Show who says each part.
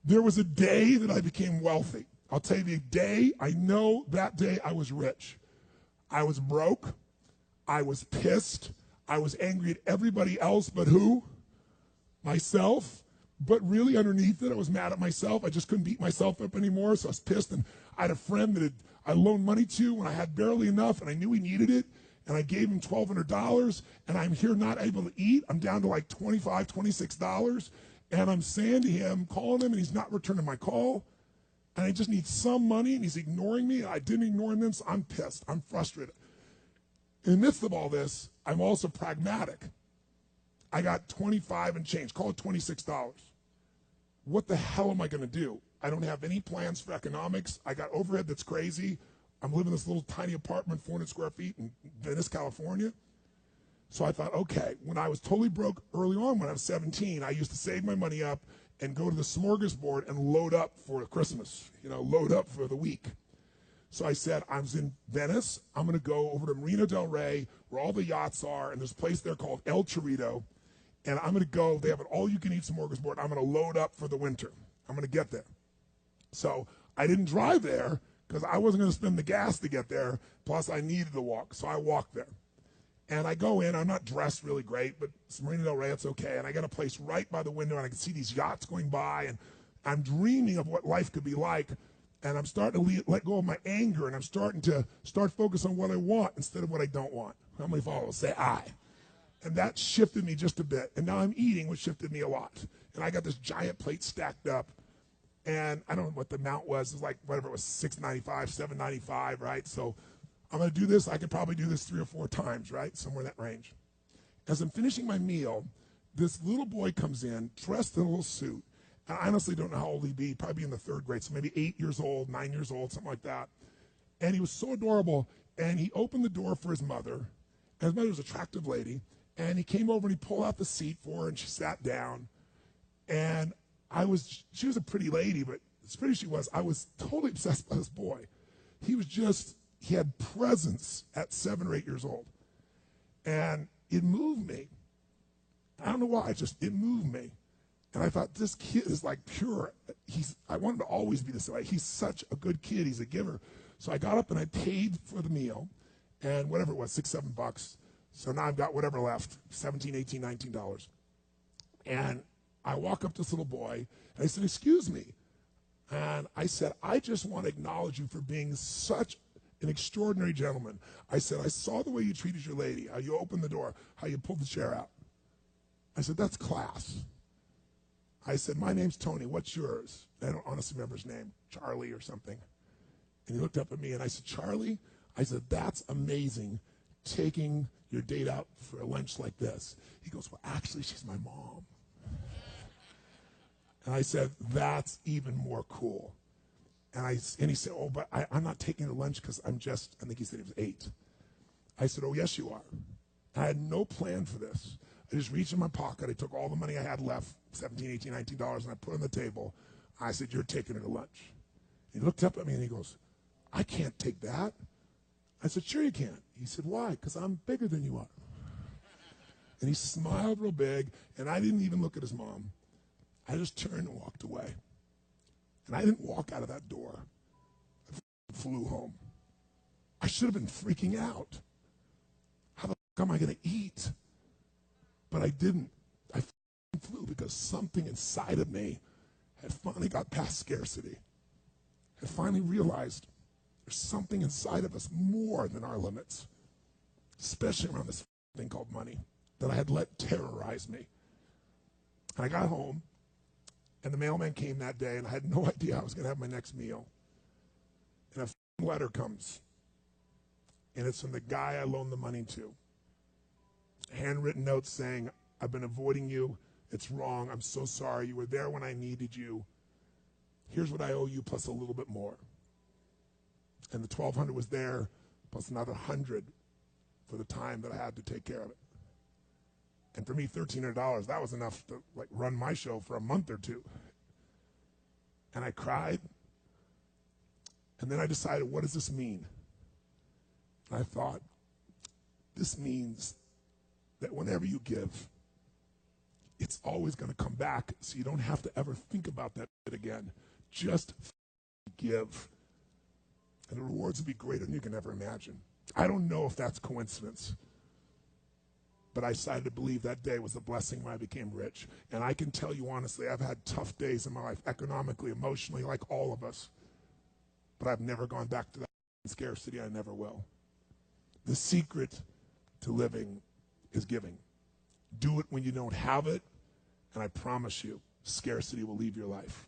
Speaker 1: There was a day that I became wealthy. I'll tell you the day, I know that day I was rich. I was broke. I was pissed. I was angry at everybody else but who? Myself. But really underneath it, I was mad at myself. I just couldn't beat myself up anymore, so I was pissed. And I had a friend that I loaned money to when I had barely enough, and I knew he needed it. And I gave him $1,200, and I'm here not able to eat. I'm down to like $25, $26. And I'm saying to him, calling him, and he's not returning my call. And I just need some money, and he's ignoring me. I didn't ignore him, so I'm pissed. I'm frustrated. In the midst of all this, I'm also pragmatic. I got 25 and change, call it $26. What the hell am I going to do? I don't have any plans for economics. I got overhead that's crazy. I'm living in this little tiny apartment, 400 square feet in Venice, California. So I thought, okay, when I was totally broke early on when I was 17, I used to save my money up and go to the smorgasbord and load up for Christmas, load up for the week. So I said, I was in Venice. I'm going to go over to Marina del Rey where all the yachts are, and there's a place there called El Chorrito. And I'm going to go. They have an all-you-can-eat smorgasbord. I'm going to load up for the winter. I'm going to get there. So I didn't drive there because I wasn't going to spend the gas to get there. Plus, I needed to walk. So I walked there. And I go in. I'm not dressed really great, but it's Marina del Rey, it's okay. And I got a place right by the window, and I can see these yachts going by. And I'm dreaming of what life could be like. And I'm starting to let go of my anger, and I'm starting to focus on what I want instead of what I don't want. How many followers say I? And that shifted me just a bit. And now I'm eating, which shifted me a lot. And I got this giant plate stacked up. And I don't know what the amount was. It was like, whatever it was, $6.95, $7.95, right? So I'm going to do this. I could probably do this 3 or 4 times, right? Somewhere in that range. As I'm finishing my meal, this little boy comes in, dressed in a little suit. And I honestly don't know how old he'd be. Probably in the 3rd grade, so maybe 8 years old, 9 years old, something like that. And he was so adorable. And he opened the door for his mother. And his mother was an attractive lady. And he came over and he pulled out the seat for her, and she sat down. And she was a pretty lady, but as pretty as she was, I was totally obsessed by this boy. He had presence at 7 or 8 years old. And it moved me. I don't know why, it moved me. And I thought, this kid is like pure. I want him to always be this way. He's such a good kid. He's a giver. So I got up and I paid for the meal, and whatever it was, $6, $7. So now I've got whatever left, $17, $18, $19. And I walk up to this little boy, and I said, excuse me. And I said, I just want to acknowledge you for being such an extraordinary gentleman. I said, I saw the way you treated your lady, how you opened the door, how you pulled the chair out. I said, that's class. I said, my name's Tony. What's yours? I don't honestly remember his name, Charlie or something. And he looked up at me, and I said, Charlie? I said, that's amazing, taking your date out for a lunch like this. He goes, well, actually, she's my mom. And I said, that's even more cool. And he said, oh, but I'm not taking her to lunch because I think he said he was 8. I said, oh, yes, you are. I had no plan for this. I just reached in my pocket. I took all the money I had left, $17, $18, $19, and I put it on the table. I said, you're taking her to lunch. He looked up at me and he goes, I can't take that. I said, sure you can. He said, why? Because I'm bigger than you are. And he smiled real big, and I didn't even look at his mom. I just turned and walked away. And I didn't walk out of that door. I flew home. I should have been freaking out. How the fuck am I going to eat? But I didn't. I flew because something inside of me had finally got past scarcity. Had finally realized there's something inside of us more than our limits, especially around this thing called money that I had let terrorize me. And I got home, and the mailman came that day, and I had no idea I was going to have my next meal. And a letter comes, and it's from the guy I loaned the money to. Handwritten notes saying, I've been avoiding you. It's wrong. I'm so sorry. You were there when I needed you. Here's what I owe you plus a little bit more. And the $1,200 was there plus another $100 for the time that I had to take care of it. And for me, $1,300, that was enough to run my show for a month or two. And I cried. And then I decided, what does this mean? And I thought, this means that whenever you give, it's always going to come back, so you don't have to ever think about that again. Just give. And the rewards will be greater than you can ever imagine. I don't know if that's coincidence, but I decided to believe that day was the blessing when I became rich. And I can tell you honestly, I've had tough days in my life, economically, emotionally, like all of us. But I've never gone back to that scarcity. I never will. The secret to living is giving. Do it when you don't have it, and I promise you, scarcity will leave your life.